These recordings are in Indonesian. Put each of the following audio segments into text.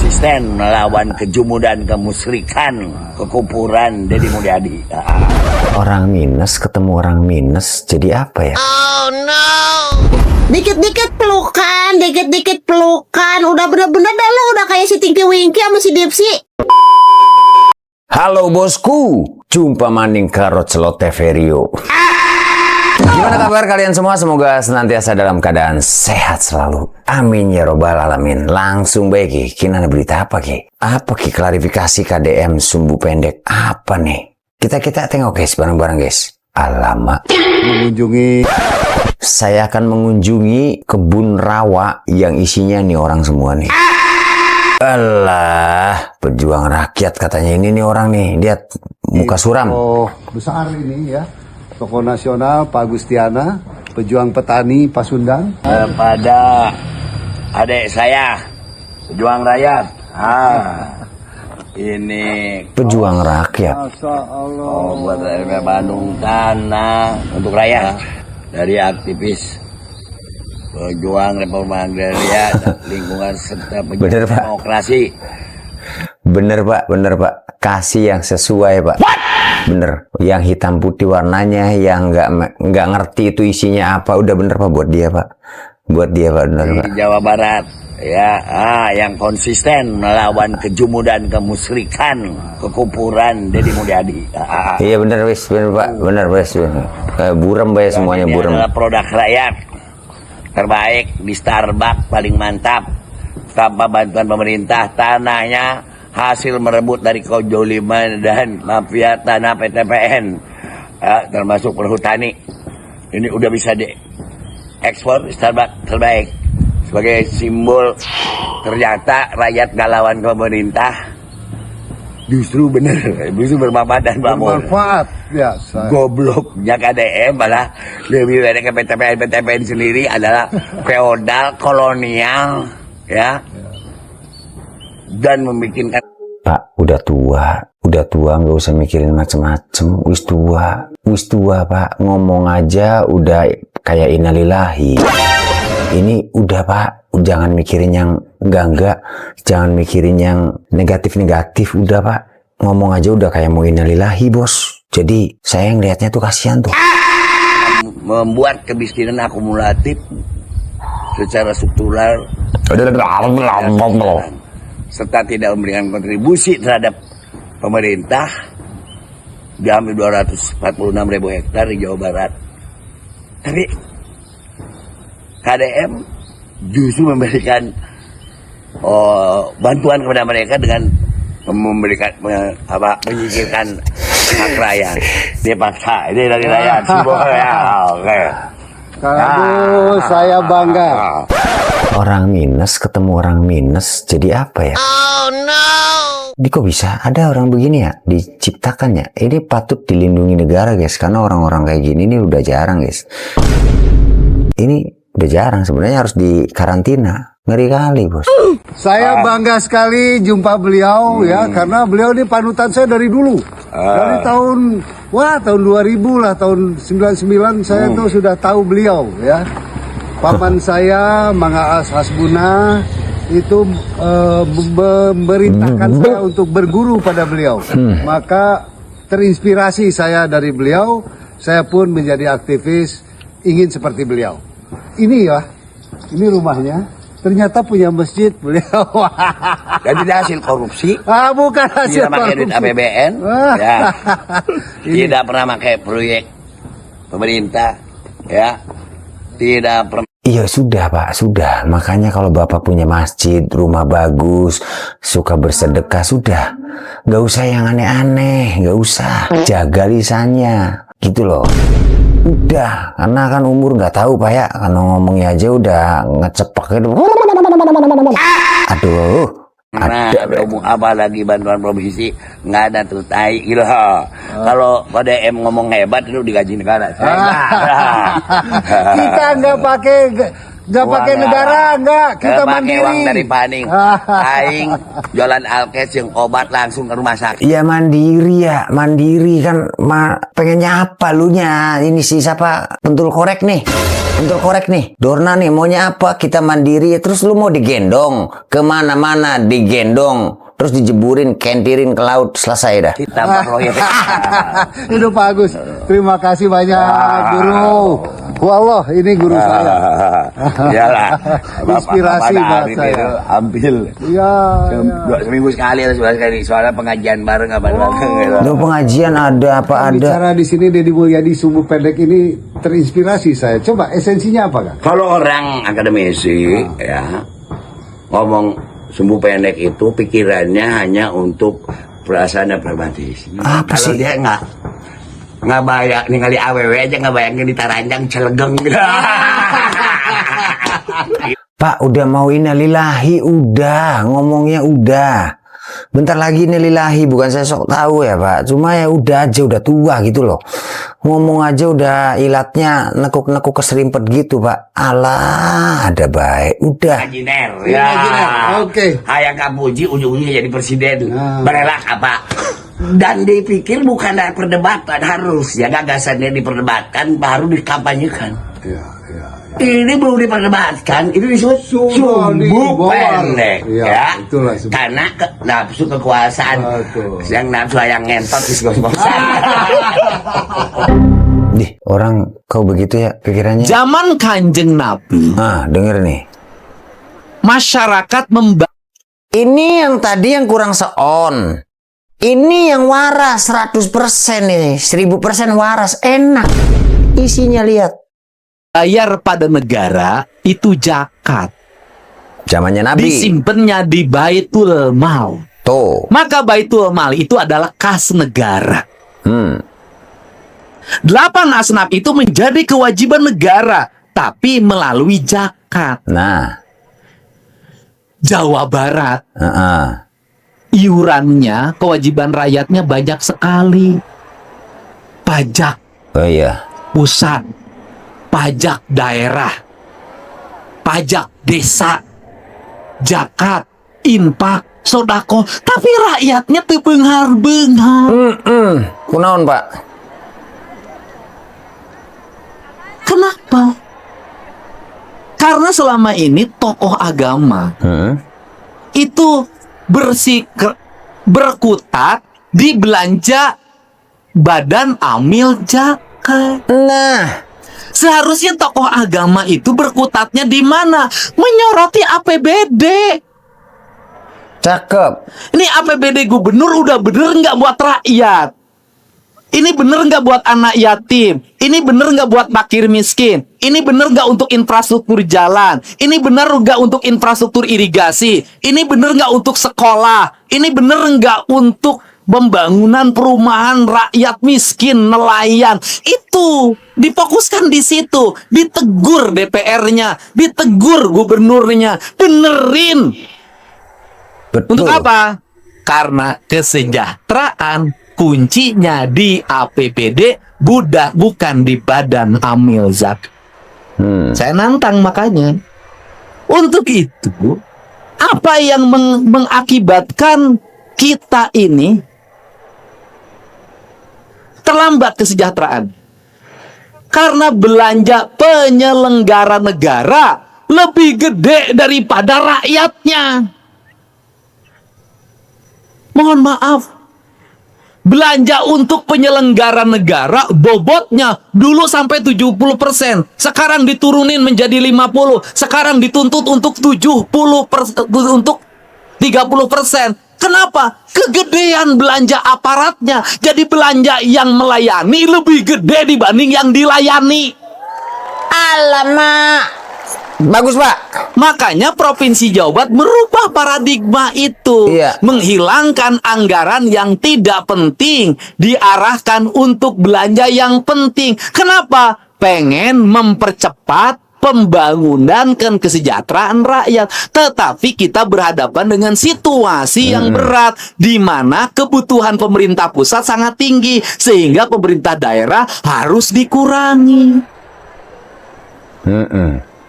konsisten melawan kejumudan, kemusyrikan, kekufuran Deddy Mulyadi. Orang minus ketemu orang minus jadi apa ya? Oh no. Dikit-dikit pelukan. Udah bener-bener dah lo udah kayak si Tinky Winky sama si Dipsy. Halo bosku, jumpa maning karo celote Verio. Gimana kabar kalian semua? Semoga senantiasa dalam keadaan sehat selalu. Amin ya robbal alamin. Langsung baik kinana berita apa ki? Apa ki klarifikasi KDM sumbu pendek apa nih? Kita tengok guys bareng-bareng guys. Alamak. Saya akan mengunjungi kebun rawa yang isinya nih orang semua nih. Alah, pejuang rakyat katanya ini nih orang nih. Lihat muka suram. Oh, besar ini ya. Tokoh nasional Pak Agustiana, pejuang petani Pasundan. Kepada adik saya, pejuang rakyat. Ini Pejuang rakyat. Masya Allah. buat RP Bandung Tanah untuk rakyat dari aktivis pejuang reforma agraria dan lingkungan serta Bener, pejuang Pak. demokrasi. Bener pak. Kasih yang sesuai pak. Bener. Yang hitam putih warnanya, yang nggak ngerti itu isinya apa. Udah bener pak buat dia pak. Buat dia pak bener pak. Di Jawa Barat ya, yang konsisten melawan kejumudan, kemusyrikan, kekufuran Deddy Mulyadi. Iya bener wis, bener pak. Bener wis. Kayak buram pak ya semuanya Ini buram. adalah produk rakyat terbaik di Starbucks, paling mantap tanpa bantuan pemerintah. Tanahnya hasil merebut dari kezaliman dan mafia tanah PTPN, termasuk perhutani. Ini udah bisa diekspor. Starbucks terbaik sebagai simbol ternyata rakyat galawan pemerintah justru bermanfaat dan makmur. Bermanfaat ya. Gobloknya KDM malah lebih dari ke PTPN sendiri adalah feodal kolonial ya, dan membikinkan Pak udah tua nggak usah mikirin macem-macem. Wis tua pak, ngomong aja udah kayak innalillahi. Ini udah pak, jangan mikirin yang enggak, jangan mikirin yang negatif. Udah pak, ngomong aja udah kayak mau innalillahi bos. Jadi saya ngelihatnya tuh kasihan tuh. membuat kemiskinan akumulatif secara struktural serta tidak memberikan kontribusi terhadap pemerintah. Diambil 246.000 hektar di Jawa Barat. Tapi KDM justru memberikan bantuan kepada mereka dengan memberikan menyingkirkan hak rakyat. Dia paksa, ini dari rakyat. Oke. Aduh, saya bangga. Orang minus ketemu orang minus jadi apa ya? Oh no. Ini kok bisa ada orang begini ya diciptakannya? Ini patut dilindungi negara guys, karena orang-orang kayak gini ini udah jarang guys. Ini udah jarang, sebenarnya harus dikarantina. Ngeri kali bos. Saya bangga sekali jumpa beliau ya, karena beliau ini panutan saya dari dulu. Dari tahun 2000 lah, tahun 99 saya tuh sudah tahu beliau ya. Paman saya Manga Hasbuna itu memerintahkan saya untuk berguru pada beliau. Maka terinspirasi saya dari beliau, saya pun menjadi aktivis ingin seperti beliau. Ini ya, ini rumahnya. Ternyata punya masjid beliau. Dan tidak hasil korupsi. Bukan hasil Tidak pakai duit korupsi. APBN. Ya. Tidak pernah pakai proyek pemerintah. Ya. Tidak pernah. Iya sudah pak, sudah. Makanya kalau bapak punya masjid, rumah bagus, suka bersedekah, sudah. Gak usah yang aneh-aneh, gak usah. Jaga lisannya, gitu loh. Udah, karena kan umur nggak tahu pak ya. Karena ngomongnya aja udah ngecepak gitu. Aduh. Nah, apa lagi bantuan provinsi nggak ada tuh tai gitu. Kalau KDM ngomong hebat itu digaji negara. Kita nggak pakai Nggak pakai negara, enggak. Kita pakai mandiri. uang dari paning. Aing jualan alkes yang obat langsung ke rumah sakit. Ya mandiri kan pengennya apa lu nya? Ini si siapa? Pentul korek nih. Dorna nih maunya apa? Kita mandiri terus lu mau digendong kemana-mana digendong. Terus dijeburin, kentirin ke laut, selesai dah. Kita proyek. Itu Pak Agus. Terima kasih banyak guru. Wallah, ini guru saya. Iyalah. Inspirasi buat saya. Ambil. Iya. Seminggu sekali atau sebulan sekali. Soalnya pengajian bareng apa Lu pengajian ada apa ada? Bicara di sini Deddy Mulyadi Sumbu Pendek ini terinspirasi saya. Coba esensinya apa Kak? Kalau orang akademisi ya ngomong sumbu pendek itu pikirannya hanya untuk perasaan dan pragmatis. Apa Kalau sih? dia nggak bayang ningali awewe aja nggak bayangin di taranjang celegeng. Pak udah mau innalillahi udah ngomongnya udah. Bentar lagi innalillahi bukan saya sok tahu ya Pak. Cuma ya udah aja udah tua gitu loh. Ngomong aja udah ilatnya nekuk-nekuk keserimpet gitu Pak. Alah ada baik udah. Imajiner Ya. Oke. Hayang kapuji ujung-ujungnya jadi presiden. Berelak apa? Dan dipikir bukan ada perdebatan, harus ya gagasannya diperdebatkan baru dikampanyekan. Iya. Ini belum diperdebatkan, itu disebut Sudah sumbu dibawa. pendek Iya, ya. itulah sumbu. Karena nafsu kekuasaan. Betul. Yang nafsu yang ngentot disebut-sebutkan. Dih orang kau begitu ya pikirannya. Zaman Kanjeng Nabi, Denger nih. masyarakat Ini yang tadi yang kurang seon. Ini yang waras 100% ini. 1000% waras. Enak. Isinya lihat. membayar pada negara itu zakat. Zamannya Nabi. Disimpannya di Baitul Mal. Tuh. Maka Baitul Mal itu adalah kas negara. 8 asnaf itu menjadi kewajiban negara, tapi melalui zakat. Nah. Jawa Barat, Heeh. iurannya, kewajiban rakyatnya banyak sekali. Pajak Oh iya. pusat, pajak daerah, pajak desa, zakat, infak, sodako, tapi rakyatnya tuh benghar-benghar. Kunaon Pak? Kenapa? Karena selama ini tokoh agama itu berkutat di belanja badan amil zakat. Nah. Seharusnya tokoh agama itu berkutatnya di mana? Menyoroti APBD. Cakep. Ini APBD gubernur udah bener nggak buat rakyat? Ini bener nggak buat anak yatim? Ini bener nggak buat fakir miskin? Ini bener nggak untuk infrastruktur jalan? Ini bener nggak untuk infrastruktur irigasi? Ini bener nggak untuk sekolah? Ini bener nggak untuk pembangunan perumahan rakyat miskin, nelayan? Itu difokuskan di situ, ditegur DPR-nya, ditegur gubernurnya, benerin. Betul. Untuk apa? Karena kesejahteraan kuncinya di APBD, bukan di badan amil zakat. Saya nantang makanya. Untuk itu, apa yang mengakibatkan kita ini terlambat kesejahteraan? Karena belanja penyelenggara negara lebih gede daripada rakyatnya. Mohon maaf, belanja untuk penyelenggara negara bobotnya dulu sampai 70%, sekarang diturunin menjadi 50%, sekarang dituntut untuk 30%. Kenapa? Kegedean belanja aparatnya. Jadi belanja yang melayani lebih gede dibanding yang dilayani. Alamak. Bagus Pak. Makanya Provinsi Jawa Barat merubah paradigma itu. Iya. Menghilangkan anggaran yang tidak penting, diarahkan untuk belanja yang penting. Kenapa? Pengen mempercepat pembangunan dan kesejahteraan rakyat. Tetapi kita berhadapan dengan situasi yang berat, di mana kebutuhan pemerintah pusat sangat tinggi, sehingga pemerintah daerah harus dikurangi.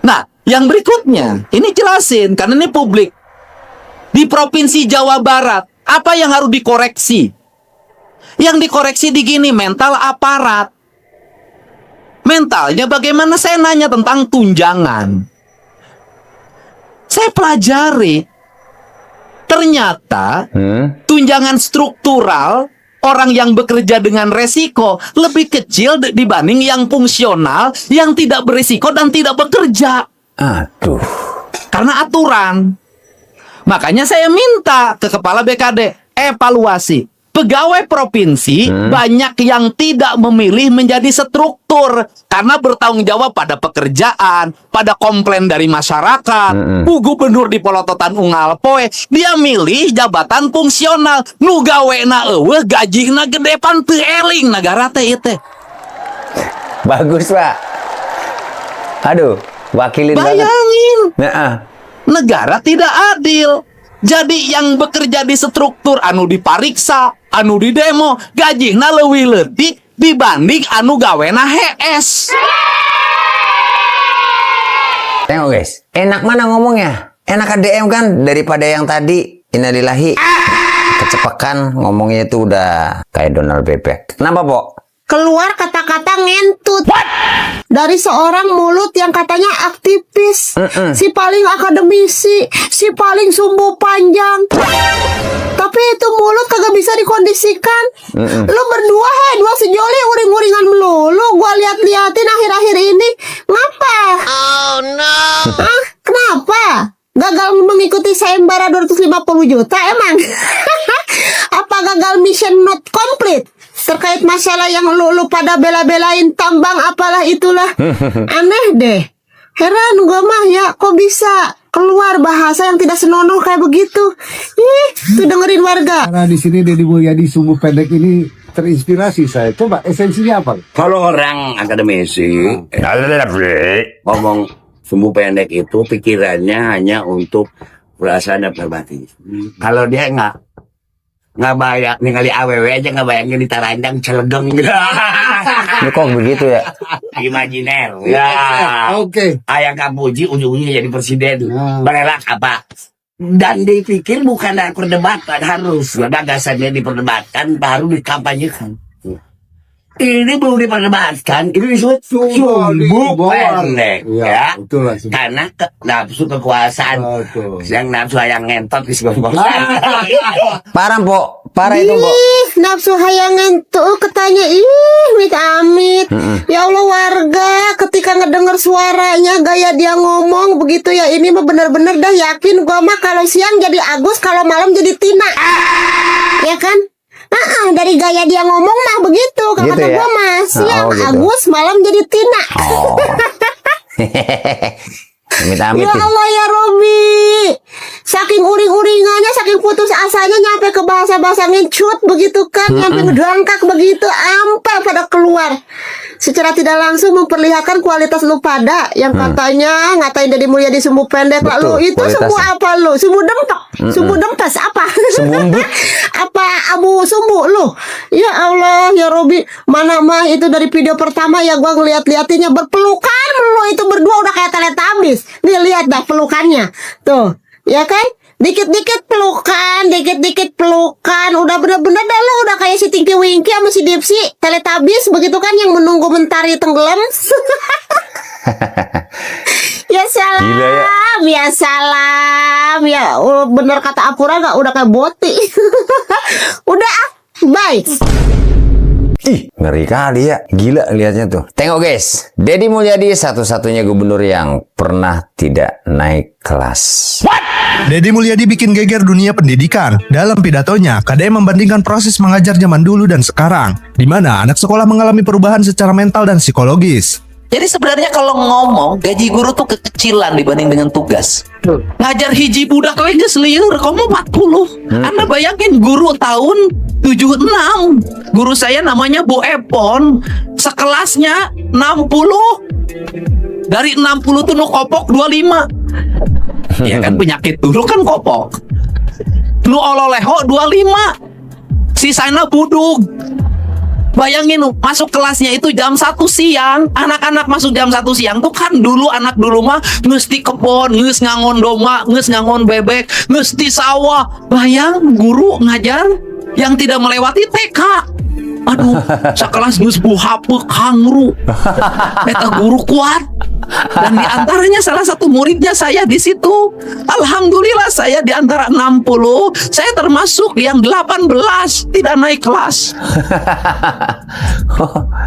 Nah, Yang berikutnya, ini jelasin karena ini publik. Di Provinsi Jawa Barat, apa yang harus dikoreksi? Yang dikoreksi di gini, mental aparat. Mentalnya bagaimana? Saya nanya tentang tunjangan. Saya pelajari. Ternyata tunjangan struktural orang yang bekerja dengan resiko lebih kecil dibanding yang fungsional, yang tidak beresiko dan tidak bekerja. Aduh. Karena aturan. Makanya saya minta ke Kepala BKD evaluasi. Pegawai provinsi banyak yang tidak memilih menjadi struktur karena bertanggung jawab pada pekerjaan, pada komplain dari masyarakat. Bu gubernur di Polototan Unggal Poe, dia milih jabatan fungsional. Nu gawena eueuh gajina gede pan teu eling negara teh ieu teh. Bagus, Pak. Aduh, wakilin banget. Bayangin. Nah, Negara tidak adil. Jadi yang bekerja di struktur anu dipariksa, anu di demo, gajina leuwih leutik dibanding anu gawena HS. tengok guys, enak mana ngomongnya? Enak DM kan daripada yang tadi. Innalillahi. Kecepakan ngomongnya itu udah kayak Donald Bebek. Kenapa, Pok? Keluar kata-kata ngentut dari seorang mulut yang katanya aktivis, si paling akademisi, si paling sumbu panjang. Tapi itu mulut kagak bisa dikondisikan. Lu berdua dua sejoli uring-uringan melulu. Gua lihat-liatin akhir-akhir ini. Ngapa? Oh no. Hah? Kenapa? Gagal mengikuti sayembara 250 juta emang? Apa gagal mission not complete? Terkait masalah yang lu pada bela-belain tambang apalah itulah. Aneh deh. Heran gua mah ya, kok bisa keluar bahasa yang tidak senonoh kayak begitu. Ih, tuh dengerin warga. Karena di sini Deddy Mulyadi sumbu pendek ini terinspirasi saya. Coba esensinya apa? Kalau orang akademisi ngomong sumbu pendek itu pikirannya hanya untuk perasaan dan pribadi. Kalau dia nggak bayang ningali awewe aja, nggak bayangin di taranjang celegeng. Ini kok begitu ya? Imajiner. Ya. Oke. Ayah Kapuji ujung-ujungnya jadi presiden. Nah. Belak apa? Dan dipikir bukan ada perdebatan, harus gagasannya diperdebatkan baru dikampanyekan. Ini belum diperdebatkan, itu disebut sumbu pendek, ya. Betul lah. Karena nafsu kekuasaan, yang nafsu yang ngentot disebut Parah, Pok. Parah itu, Pok. Ih, nafsu hayangan tuh katanya. Ih, amit-amit. Ya Allah warga, ketika ngedenger suaranya, gaya dia ngomong begitu ya, ini mah bener-bener dah yakin gua mah kalau siang jadi Agus, kalau malam jadi Tina. Ya kan? Dari gaya dia ngomong mah begitu. Kalau Gitu kata ya? gua mah siang gitu. Agus, malam jadi Tina. Oh. Amit-amit. Ya Allah ya Robi, saking uring-uringannya, saking putus asanya nyampe ke bahasa-bahasa ngecut begitu kan, nyampe ngedangkak begitu, ampe pada keluar. Secara tidak langsung memperlihatkan kualitas lu pada yang katanya ngatain Deddy Mulyadi sumbu pendek. Betul, Lalu itu kualitasnya. sumbu apa lu? Sumbu dempet, sumbu dempes apa? Sebumbut. Apa abu sumbu lu? Ya Allah ya Robi, mana mah itu dari video pertama ya gua ngeliat-liatinnya berpelukan lu itu berdua udah kayak Teletubbies. Nih lihat dah pelukannya. Tuh, ya kan? Dikit-dikit pelukan, dikit-dikit pelukan. Udah bener-bener dah lu udah kayak si Tinky Winky sama si Dipsy Teletubbies begitu kan, yang menunggu mentari tenggelam. Ya salam, Gila ya. ya salam. Ya bener kata Apura gak, udah kayak boti. Udah bye. Ih, ngeri kali ya. Gila lihatnya tuh. Tengok guys, Deddy Mulyadi satu-satunya gubernur yang pernah tidak naik kelas. Deddy Mulyadi bikin geger dunia pendidikan. Dalam pidatonya, KDM membandingkan proses mengajar zaman dulu dan sekarang, di mana anak sekolah mengalami perubahan secara mental dan psikologis. Jadi sebenarnya kalau ngomong gaji guru tuh kekecilan dibanding dengan tugas. Ngajar hiji budak we geus lieur, komo 40. Anda bayangin guru tahun 76. Guru saya namanya Bu Epon, sekelasnya 60. Dari 60 tuh nu kopok 25. Ya kan penyakit dulu kan kopok. Nu ololeho 25. Sisana budug. Bayangin masuk kelasnya itu jam 1 siang. Anak-anak masuk jam 1 siang tuh kan dulu anak dulu mah ngesti kebon, ngeus ngangon domba, ngeus ngangon bebek, ngesti sawah. Bayang guru ngajar yang tidak melewati TK. Aduh, sekelas geus buhape kangru. Eta guru kuat. Dan diantaranya salah satu muridnya saya di situ. Alhamdulillah saya di antara 60, saya termasuk yang 18 tidak naik kelas.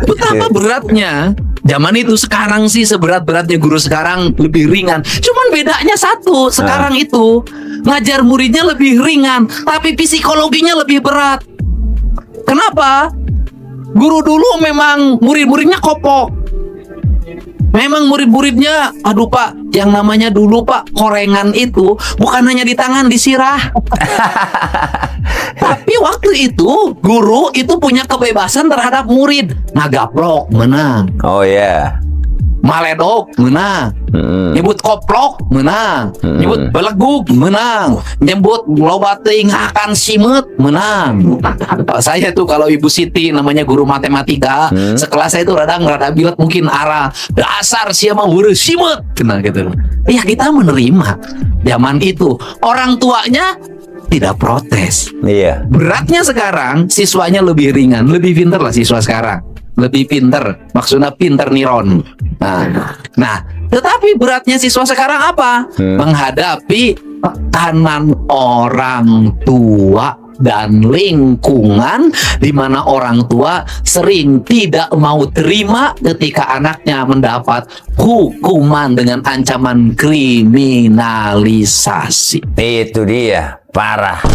Betapa beratnya. Zaman itu, sekarang sih seberat-beratnya guru sekarang lebih ringan. Cuman bedanya satu, sekarang itu ngajar muridnya lebih ringan, tapi psikologinya lebih berat. Kenapa? Guru dulu memang murid-muridnya kopok. Memang murid-muridnya, aduh Pak, yang namanya dulu Pak, korengan itu bukan hanya di tangan, disirah. Tapi waktu itu, guru itu punya kebebasan terhadap murid. Ngagaplok, menang. Oh ya. Maledok, menang. Nyebut koplok, menang. Nyebut belegug, menang. Nyebut loba teuing akan simet, menang. Saya tuh kalau Ibu Siti namanya guru matematika, sekelas saya itu rada bilet mungkin arah dasar siapa guru simet, kena gitu. Ya kita menerima. Zaman itu orang tuanya tidak protes. Iya. Beratnya sekarang siswanya lebih ringan, lebih pintar lah siswa sekarang. Lebih pinter, maksudnya pinter niron. Nah, tetapi beratnya siswa sekarang apa? Menghadapi tekanan orang tua dan lingkungan, di mana orang tua sering tidak mau terima ketika anaknya mendapat hukuman dengan ancaman kriminalisasi. Itu dia, parah.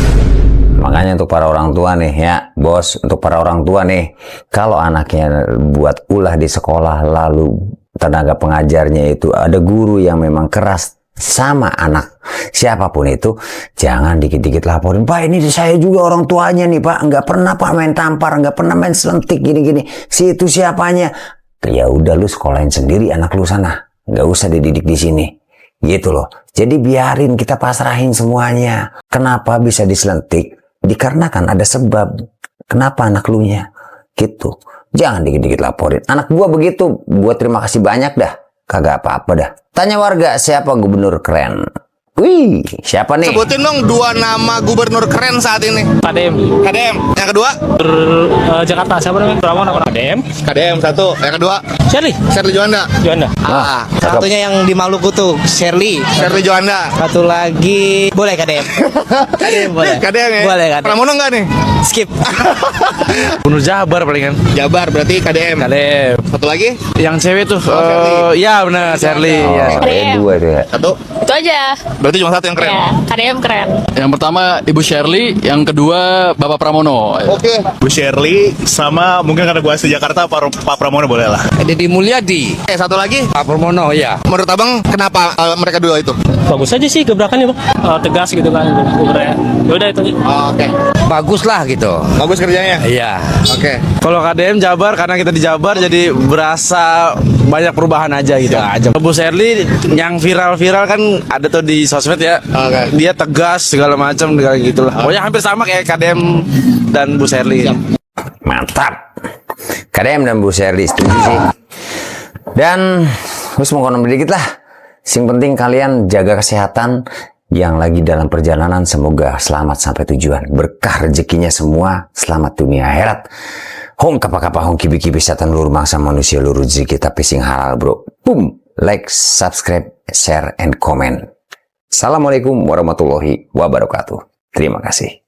Makanya untuk para orang tua nih ya, bos, untuk para orang tua nih, kalau anaknya buat ulah di sekolah, lalu tenaga pengajarnya itu ada guru yang memang keras sama anak siapapun itu, jangan dikit-dikit laporin, Pak ini saya juga orang tuanya nih Pak, nggak pernah Pak main tampar, nggak pernah main selentik gini-gini, si itu siapanya. Ya udah lu sekolahin sendiri anak lu sana, nggak usah dididik di sini. Gitu loh. Jadi biarin, kita pasrahin semuanya. Kenapa bisa diselentik? Dikarenakan ada sebab. Kenapa anak lu nya? Gitu. Jangan dikit-dikit laporin. Anak gua begitu, gua terima kasih banyak dah. Kagak apa-apa dah. Tanya warga, siapa gubernur keren? Wih, siapa nih? Sebutin dong 2 nama gubernur keren saat ini. KDM. KDM. Yang kedua? Jakarta siapa namanya? Pramono. KDM. KDM 1. Yang kedua? Shirley Juanda. Satunya yang di Maluku tuh Shirley Juanda. Satu lagi boleh KDM. KDM boleh. KDM ya? Boleh KDM. Pramono enggak nih? Skip. Gubernur Jabar palingan. Jabar berarti KDM. KDM. Satu lagi? Yang cewek tuh. Shirley. Ya benar, Shirley. Oh, Ya. dua itu ya. Satu. Itu aja. Berarti cuma satu yang keren. Ya, KDM keren. Yang pertama Ibu Shirley, yang kedua Bapak Pramono. Oke. Bu Shirley sama mungkin karena gua asli Jakarta Pak Pramono boleh lah. Deddy Mulyadi. Satu lagi? Pak Pramono ya. Menurut Abang kenapa mereka dua itu? Bagus aja sih gebrakannya, Bang. Tegas gitu kan. Ya udah itu. Oke. Bagus lah gitu. Bagus kerjanya? Iya. Oke. Kalau KDM Jabar, karena kita di Jabar jadi berasa banyak perubahan aja gitu aja. Bu Shirley yang viral-viral kan ada tuh di sosmed ya. Oke. Dia tegas segala macam kayak gitulah. Pokoknya hampir sama kayak KDM dan Bu Shirley. Mantap. KDM dan Bu Shirley setuju sih. Dan terus mau konon dikit lah. Sing penting kalian jaga kesehatan. Yang lagi dalam perjalanan semoga selamat sampai tujuan. Berkah rezekinya semua. Selamat dunia akhirat. Hong kapa-kapa hong kibi-kibi setan lur mangsa manusia lur rezeki tapi sing halal bro. Boom. Like, subscribe, share, and comment. Assalamualaikum warahmatullahi wabarakatuh. Terima kasih.